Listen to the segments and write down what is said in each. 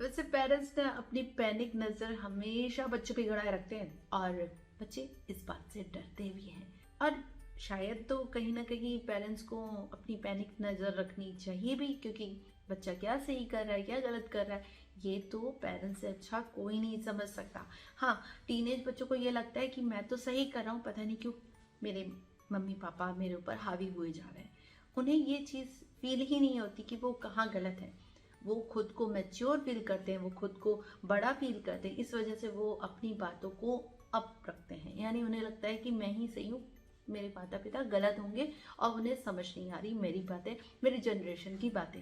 वैसे पेरेंट्स ना अपनी पैनिक नजर हमेशा बच्चों पे गड़ाए रखते हैं और बच्चे इस बात से डरते भी हैं। और शायद तो कहीं ना कहीं पेरेंट्स को अपनी पैनिक नजर रखनी चाहिए भी, क्योंकि बच्चा क्या सही कर रहा है क्या गलत कर रहा है ये तो पेरेंट्स से अच्छा कोई नहीं समझ सकता। हाँ, टीनेज बच्चों को ये लगता है कि मैं तो सही कर रहा हूँ, पता नहीं क्यों मेरे मम्मी पापा मेरे ऊपर हावी हुए जा रहे हैं। उन्हें ये चीज़ फील ही नहीं होती कि वो कहाँ गलत है। वो खुद को मैच्योर फील करते हैं, वो खुद को बड़ा फील करते हैं, इस वजह से वो अपनी बातों को अप रखते हैं। यानी उन्हें लगता है कि मैं ही सही हूँ, मेरे माता पिता गलत होंगे और उन्हें समझ नहीं आ रही मेरी बातें, मेरी जनरेशन की बातें।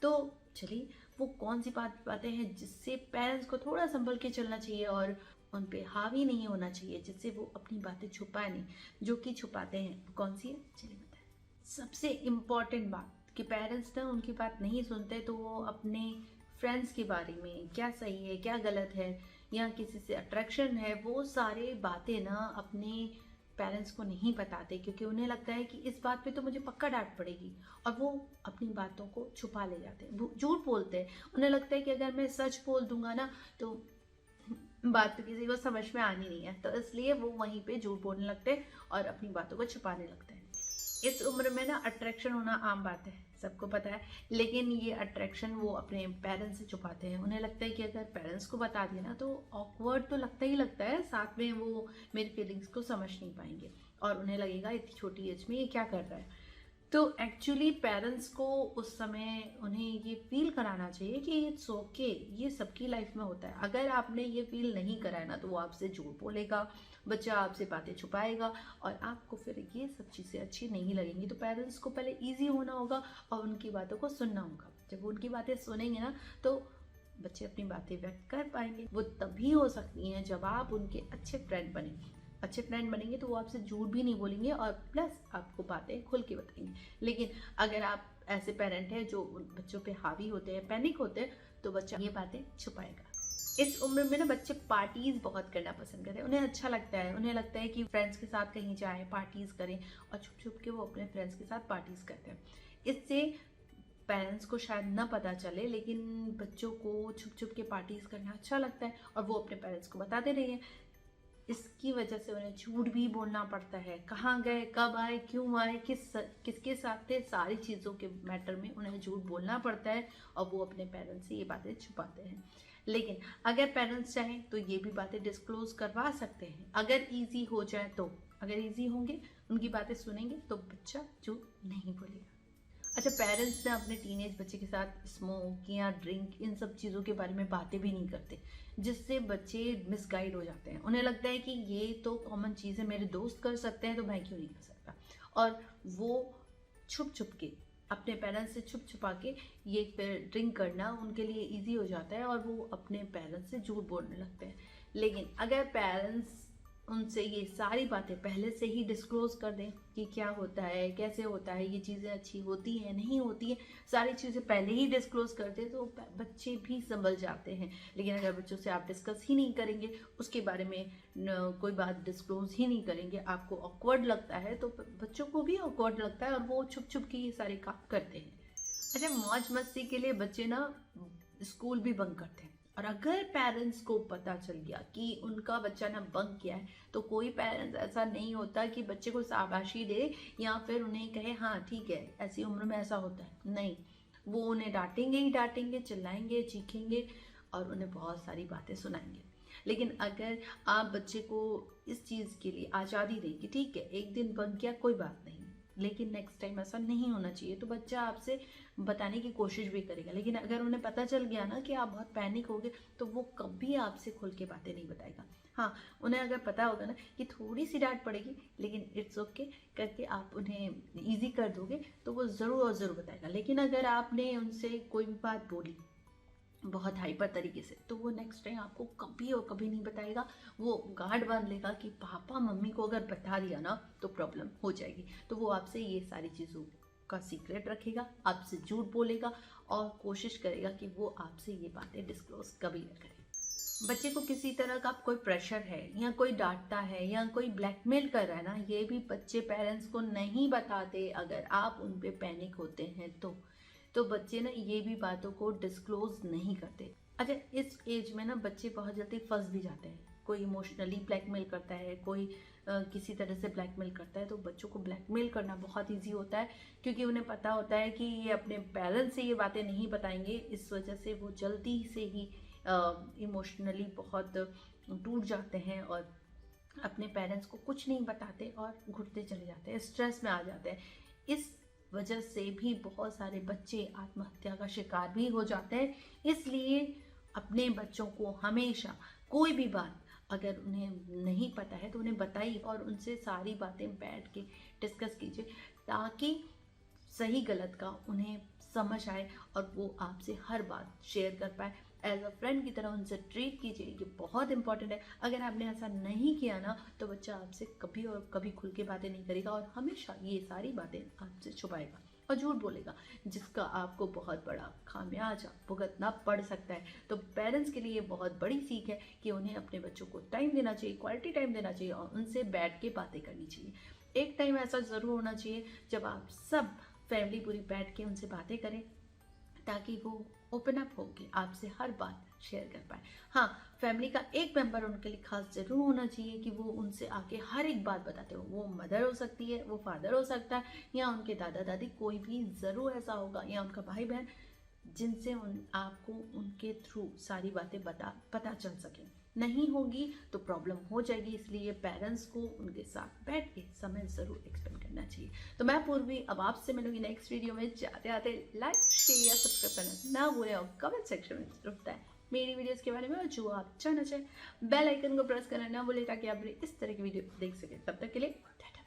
तो चलिए, वो कौन सी बातें हैं जिससे पेरेंट्स को थोड़ा संभल के चलना चाहिए और उन पे हावी नहीं होना चाहिए, जिससे वो अपनी बातें छुपाए नहीं, जो कि छुपाते हैं। कौन सी है, चलिए बताएं। सबसे इम्पॉर्टेंट बात कि पेरेंट्स ना उनकी बात नहीं सुनते तो वो अपने फ्रेंड्स के बारे में क्या सही है क्या गलत है या किसी से अट्रैक्शन है, वो सारे बातें ना अपने पेरेंट्स को नहीं बताते, क्योंकि उन्हें लगता है कि इस बात पे तो मुझे पक्का डांट पड़ेगी, और वो अपनी बातों को छुपा ले जाते हैं, झूठ बोलते हैं। उन्हें लगता है कि अगर मैं सच बोल दूंगा ना तो बात तो किसी को समझ में आनी नहीं है, तो इसलिए वो वहीं पे झूठ बोलने लगते हैं और अपनी बातों को छुपाने लगते हैं। इस उम्र में ना अट्रैक्शन होना आम बात है, सबको पता है, लेकिन ये अट्रैक्शन वो अपने पेरेंट्स से छुपाते हैं। उन्हें लगता है कि अगर पेरेंट्स को बता दिया ना तो ऑकवर्ड तो लगता ही लगता है, साथ में वो मेरी फीलिंग्स को समझ नहीं पाएंगे और उन्हें लगेगा इतनी छोटी एज में ये क्या कर रहा है। तो एक्चुअली पेरेंट्स को उस समय उन्हें ये फील कराना चाहिए कि इट्स ओके, ये सबकी लाइफ में होता है। अगर आपने ये फील नहीं कराया ना तो वो आपसे झूठ बोलेगा, बच्चा आपसे बातें छुपाएगा और आपको फिर ये सब चीज़ें अच्छी नहीं लगेंगी। तो पेरेंट्स को पहले ईजी होना होगा और उनकी बातों को सुनना होगा। जब वो उनकी बातें सुनेंगे ना तो बच्चे अपनी बातें व्यक्त कर पाएंगे। वो तभी हो सकती हैं जब आप उनके अच्छे फ्रेंड बने। अच्छे फ्रेंड बनेंगे तो वो आपसे झूठ भी नहीं बोलेंगे और प्लस आपको बातें खुल के बताएंगे। लेकिन अगर आप ऐसे पेरेंट हैं जो बच्चों पे हावी होते हैं, पैनिक होते हैं, तो बच्चा ये बातें छुपाएगा। इस उम्र में ना बच्चे पार्टीज बहुत करना पसंद करते हैं। उन्हें अच्छा लगता है, उन्हें लगता है कि फ्रेंड्स के साथ कहीं जाएं, पार्टीज करें, और छुप छुप के वो अपने फ्रेंड्स के साथ पार्टीज करते हैं। इससे पेरेंट्स को शायद ना पता चले, लेकिन बच्चों को छुप छुप के पार्टीज करना अच्छा लगता है और वो अपने पेरेंट्स को बताते रहे हैं। इसकी वजह से उन्हें झूठ भी बोलना पड़ता है, कहाँ गए, कब आए, क्यों आए, किसके साथ थे, सारी चीज़ों के मैटर में उन्हें झूठ बोलना पड़ता है और वो अपने पेरेंट्स से ये बातें छुपाते हैं। लेकिन अगर पेरेंट्स चाहें तो ये भी बातें डिस्क्लोज करवा सकते हैं, अगर इजी हो जाए तो। अगर इजी होंगे, उनकी बातें सुनेंगे तो बच्चा झूठ नहीं बोलेगा। अच्छा, पेरेंट्स ना अपने टीनेज बच्चे के साथ स्मोक या ड्रिंक इन सब चीज़ों के बारे में बातें भी नहीं करते, जिससे बच्चे मिसगाइड हो जाते हैं। उन्हें लगता है कि ये तो कॉमन चीज़ है, मेरे दोस्त कर सकते हैं तो मैं क्यों नहीं कर सकता, और वो छुप छुप के अपने पेरेंट्स से छुप छुपा के ये फिर ड्रिंक करना उनके लिए ईजी हो जाता है और वो अपने पेरेंट्स से झूठ बोलने लगते हैं। लेकिन अगर पेरेंट्स उनसे ये सारी बातें पहले से ही डिस्क्लोज कर दें कि क्या होता है, कैसे होता है, ये चीज़ें अच्छी होती हैं नहीं होती है, सारी चीज़ें पहले ही डिस्क्लोज कर दें तो बच्चे भी संभल जाते हैं। लेकिन अगर बच्चों से आप डिस्कस ही नहीं करेंगे, उसके बारे में कोई बात डिस्क्लोज ही नहीं करेंगे, आपको ऑकवर्ड लगता है तो बच्चों को भी ऑकवर्ड लगता है और वो छुप छुप के ये सारे काम करते हैं। अच्छा, मौज मस्ती के लिए बच्चे ना स्कूल भी बंक करते हैं, और अगर पेरेंट्स को पता चल गया कि उनका बच्चा ना बंक किया है तो कोई पेरेंट्स ऐसा नहीं होता कि बच्चे को शाबाशी दे या फिर उन्हें कहे हाँ ठीक है ऐसी उम्र में ऐसा होता है। नहीं, वो उन्हें डांटेंगे ही डांटेंगे, चिल्लाएंगे, चीखेंगे और उन्हें बहुत सारी बातें सुनाएंगे। लेकिन अगर आप बच्चे को इस चीज़ के लिए आज़ादी दें कि ठीक है एक दिन बंक किया कोई बात नहीं, लेकिन नेक्स्ट टाइम ऐसा नहीं होना चाहिए, तो बच्चा आपसे बताने की कोशिश भी करेगा। लेकिन अगर उन्हें पता चल गया ना कि आप बहुत पैनिक हो गए तो वो कभी आपसे खुल के बातें नहीं बताएगा। हाँ, उन्हें अगर पता होगा ना कि थोड़ी सी डांट पड़ेगी लेकिन इट्स ओके करके आप उन्हें ईजी कर दोगे तो वो ज़रूर और ज़रूर बताएगा। लेकिन अगर आपने उनसे कोई भी बात बोली बहुत हाइपर तरीके से तो वो नेक्स्ट टाइम आपको कभी और कभी नहीं बताएगा। वो गार्ड बांध लेगा कि पापा मम्मी को अगर बता दिया ना तो प्रॉब्लम हो जाएगी, तो वो आपसे ये सारी चीज़ों का सीक्रेट रखेगा, आपसे झूठ बोलेगा और कोशिश करेगा कि वो आपसे ये बातें डिस्क्लोज कभी न करे। बच्चे को किसी तरह का कोई प्रेशर है या कोई डांटता है या कोई ब्लैकमेल कर रहा है ना, ये भी बच्चे पेरेंट्स को नहीं बताते। अगर आप उन पे पैनिक होते हैं तो बच्चे ना ये भी बातों को डिस्क्लोज नहीं करते। अच्छा, इस एज में ना बच्चे बहुत जल्दी फंस भी जाते हैं। कोई इमोशनली ब्लैकमेल करता है, कोई किसी तरह से ब्लैकमेल करता है, तो बच्चों को ब्लैकमेल करना बहुत इजी होता है, क्योंकि उन्हें पता होता है कि ये अपने पेरेंट्स से ये बातें नहीं बताएंगे। इस वजह से वो जल्दी से ही इमोशनली बहुत टूट जाते हैं और अपने पेरेंट्स को कुछ नहीं बताते और घुटते चले जाते हैं, स्ट्रेस में आ जाते हैं। इस वजह से भी बहुत सारे बच्चे आत्महत्या का शिकार भी हो जाते हैं। इसलिए अपने बच्चों को हमेशा कोई भी बात अगर उन्हें नहीं पता है तो उन्हें बताइए और उनसे सारी बातें बैठ के डिस्कस कीजिए, ताकि सही गलत का उन्हें समझ आए और वो आपसे हर बात शेयर कर पाए। एज अ फ्रेंड की तरह उनसे ट्रीट कीजिए, ये बहुत इंपॉर्टेंट है। अगर आपने ऐसा नहीं किया ना तो बच्चा आपसे कभी और कभी खुल के बातें नहीं करेगा और हमेशा ये सारी बातें आपसे छुपाएगा और झूठ बोलेगा, जिसका आपको बहुत बड़ा खामियाजा भुगतना पड़ सकता है। तो पेरेंट्स के लिए बहुत बड़ी सीख है कि उन्हें अपने बच्चों को टाइम देना चाहिए, क्वालिटी टाइम देना चाहिए और उनसे बैठ के बातें करनी चाहिए। एक टाइम ऐसा ज़रूर होना चाहिए जब आप सब फैमिली पूरी बैठ के उनसे बातें करें, ताकि वो ओपन अप होके आपसे हर बात शेयर कर पाए। हाँ, फैमिली का एक मेंबर उनके लिए खास जरूर होना चाहिए कि वो उनसे आके हर एक बात बताते हो। वो मदर हो सकती है, वो फादर हो सकता है, या उनके दादा दादी, कोई भी ज़रूर ऐसा होगा, या उनका भाई बहन, जिनसे आपको उनके थ्रू सारी बातें पता चल सके। नहीं होगी तो प्रॉब्लम हो जाएगी, इसलिए पेरेंट्स को उनके साथ बैठ के समय ज़रूर एक्सपेंड करना चाहिए। तो मैं पूर्वी अब आपसे मिलूंगी नेक्स्ट वीडियो में। जाते आते लाइक शेयर सब्सक्राइब करना ना भूलें और कमेंट सेक्शन में जरूर बताएं मेरी वीडियोस के बारे में, और जो आप चाहना चाहें बेल आइकन को प्रेस करना ना भूलें ताकि आप इस तरह की वीडियो देख सकें। तब तक के लिए टाटा।